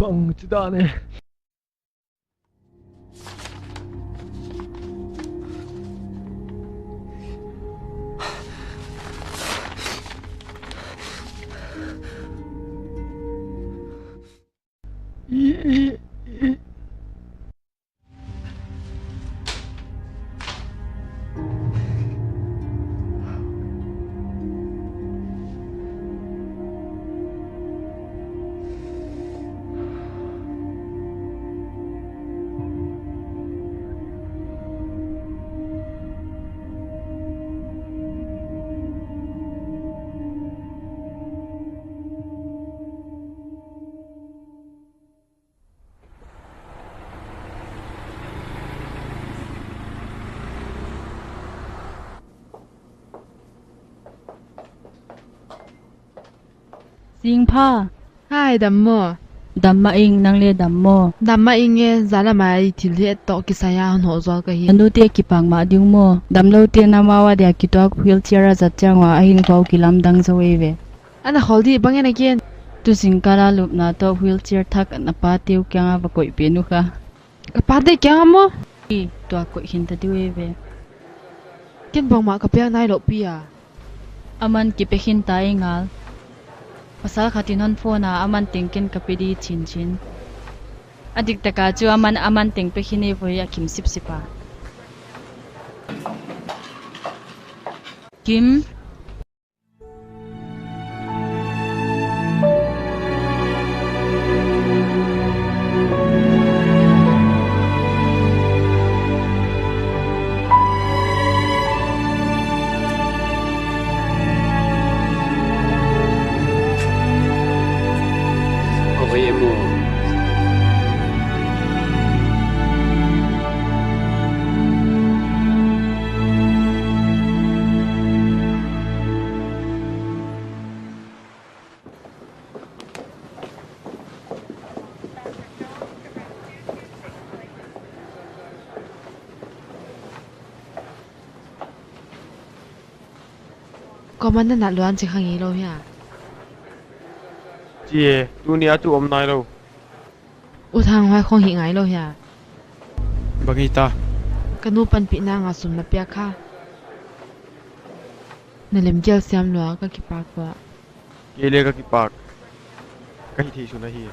Bang cedane. I Sing pa, Hai dammo. damma ing nang le dammo. Damma inge zala mai tilhe to kisaya no zo ka hi. Anu te kipang ma ding mo. Damlo te namawa dia kitok wheelchair a zatchang wa ahing pau kilam dang zawewe. Ana holdi bangen again. Tu singkara lup na to wheelchair thak na pa teu kyanga ba koi penu ka. Kapade kya mo? I to koi hinta diwewe. Ken bang ma kapya nai lo pia. Aman kipehin ta ingal. Pasal khatinon phone a aman tingken kapidi chin chin. Adik taka chu aman tingpe hine voi akim sip sipa. Kim Okay mo. Komanda na luan chi khangi lo ya. Chị, tu nia tu om nai lo. U thang hoi khong hi ngai lo ya. Bangi ta. Kanu pan pi na nga sum na pya kha. Na lem gel siam lo ka ki pa kwa. Kele ka kipak. Kahi thi su na hi.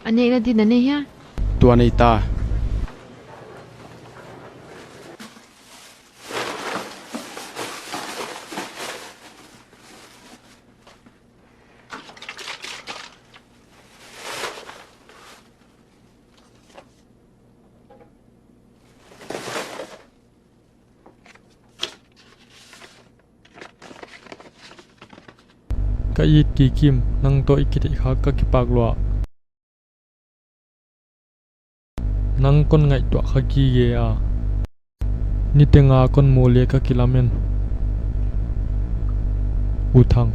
Ane na din na ne ya. Tu anei ta. Ka yit ki kim nang to ikiti kha ka kipak lo nang kon ngai to kha ki ge a ni tenga kon mole ka kilamen uthang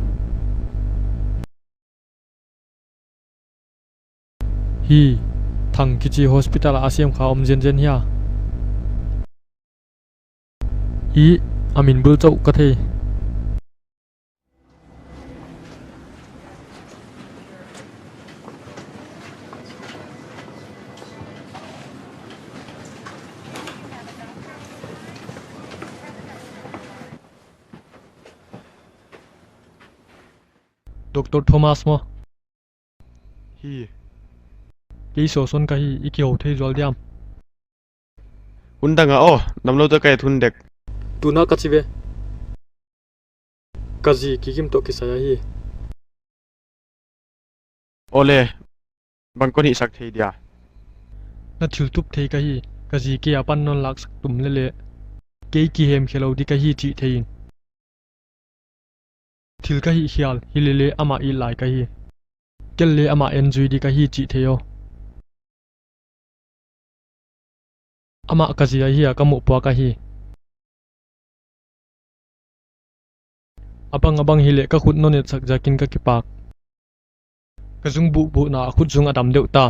hi thang kichi hospital asiam kha om jen jen ya I amin bul chau ka the Dr. Thomas mo Hi. ki so son ka hi iki ho thei jol diam Undanga oh, namlo ta kai thun dek. tuna ka chive kazi ki kim to ki saya hi Ole. Bangkon hi sak thei dia. na thil tup thei ka hi kazi ki apan non lak sak tum le le ke ki hem khelo di ka hi chi thein thil ka hi hial hilele ama I lai ka hi kelle ama enjoy di ka hi chi theo ama kazi a hi ka mu pa ka hi abang hile ka khut non et sak jakin ka kipak ka jung bu na khut jung adam deu ta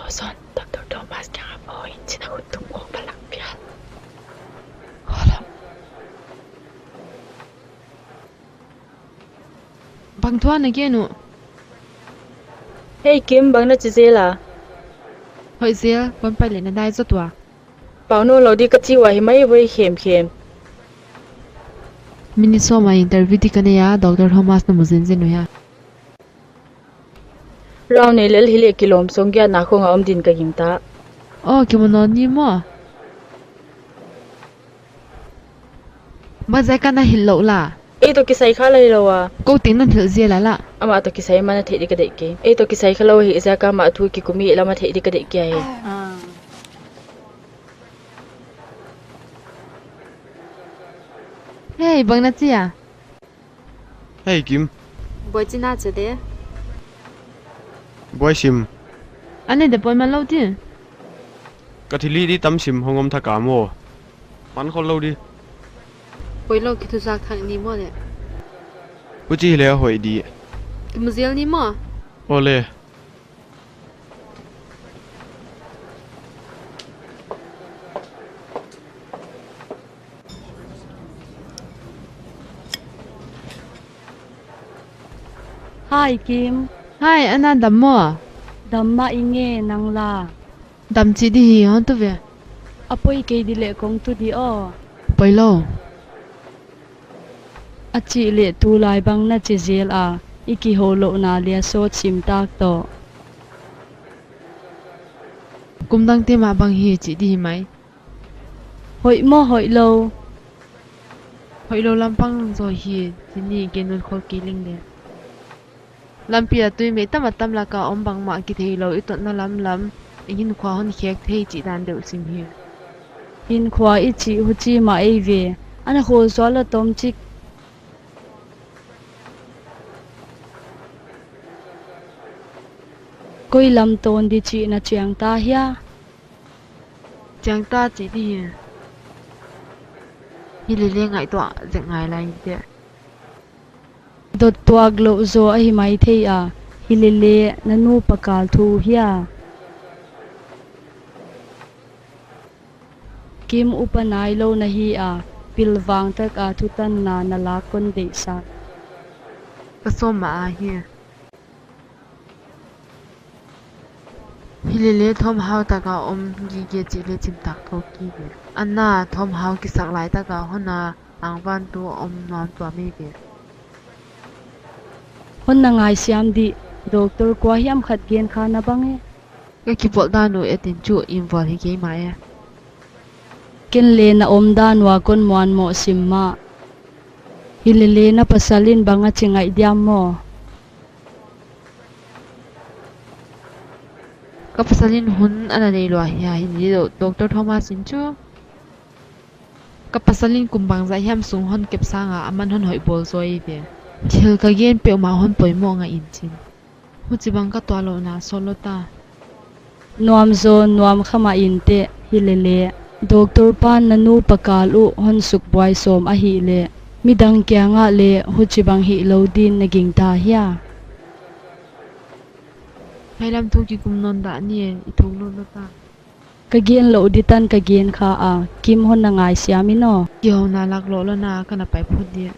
son Dr. Thomas kang apoy sinahod tungkol palakpian. Hala. Bang thuan na genu. Hey Kim bang na chizela. Hoi zel kon pai le na dai zotwa. Pauno lodi ka chiwa hi mai voi khem. Mini so ma interview di kane ya Dr. Thomas na muzin zenu ya. Rao ne lel hile kilom songya na khonga omdin ka himta. Oh kimono ni mo. Ba zai kana hillo la. E to kisai kha lai lawa. Ko ting nan hil zia la la. Ama to kisai mana the di ka de ke. E to kisai kha lawa hi za ka ma thu ki kumi lama the di ka de ke ai. Hey bang na chia. Hey Kim, Boy china che de. boy sim, Ane de boy ma lo tin. kathili di tam sim hongom thaka mo. Man khol lo di. Boy lo ki tu sak thang ni mo le. Uchi le hoi di. Ki muzel ni mo. Ole. Hi Kim, Hai ana dam mo. damma inge nangla. Dam chi di hi hon tu ve. Apoi ke dile kong tu di o. Boy lo. Achi le tu lai bang na chizel a. Iki holo na lia so chim tak to. Kum dang te ma bang hi chi di hi mai. Hoi mo hoi lo. Hoi lo lampang zo hi sini genun khol ki ling de. Lampia tui me tam la ka om bang ma ki thei lo itot na lam ingin khwa hon khek thei chi dan deu sim hi. In khwa ichi huchi ma ei ve. Ana hol so la tom chik. Koi lam ton di chi na chiang ta hia. Chang ta chi di hi. Hi le le ngai to zeng ngai lai de. Dot tuag lo zo a hi mai thei a. Hilele nanu pakal thu hia. Kim upanai lo na hi a. Pilwang tak a thutan na nalakon de sa. Ka so ma a hi. Hi le le thom hau ta ka om gi ge chi le chim tak tho ki ge. Anna thom hau ki sak lai ta ka hona ang van tu om non to mi ge. Hon na ngai siam di. Doktor kwa hiam khat gen kha na bange. Ka ki bol da nu etin chu involve hi ge mai. Ken le na om dan wa kon muan mo simma. Hilele na pasalin banga chingai diam mo. Ka pasalin hun ana nei lo hi hindi do Dr. Thomas in chu. Ka pasalin kumbang za hiam sung hon kep sanga aman hon hoi bol zoi be. Thil ka gen pe ma hon poi mo nga in chin. Hu chi bang ka to lo na solo ta. Nuam zo nuam khama inte hilele. Doktor pan nanu pakalu hon suk boy som a hi le. Midang kya nga le huchibang hi lo din naging ta hia. Hai lam thu ki kum non da ni ithong lo ta. Kagien lo ditan kagien kha a. Kim hon na ngai siamino. Ki ho na lak lo na kana pai phut dia.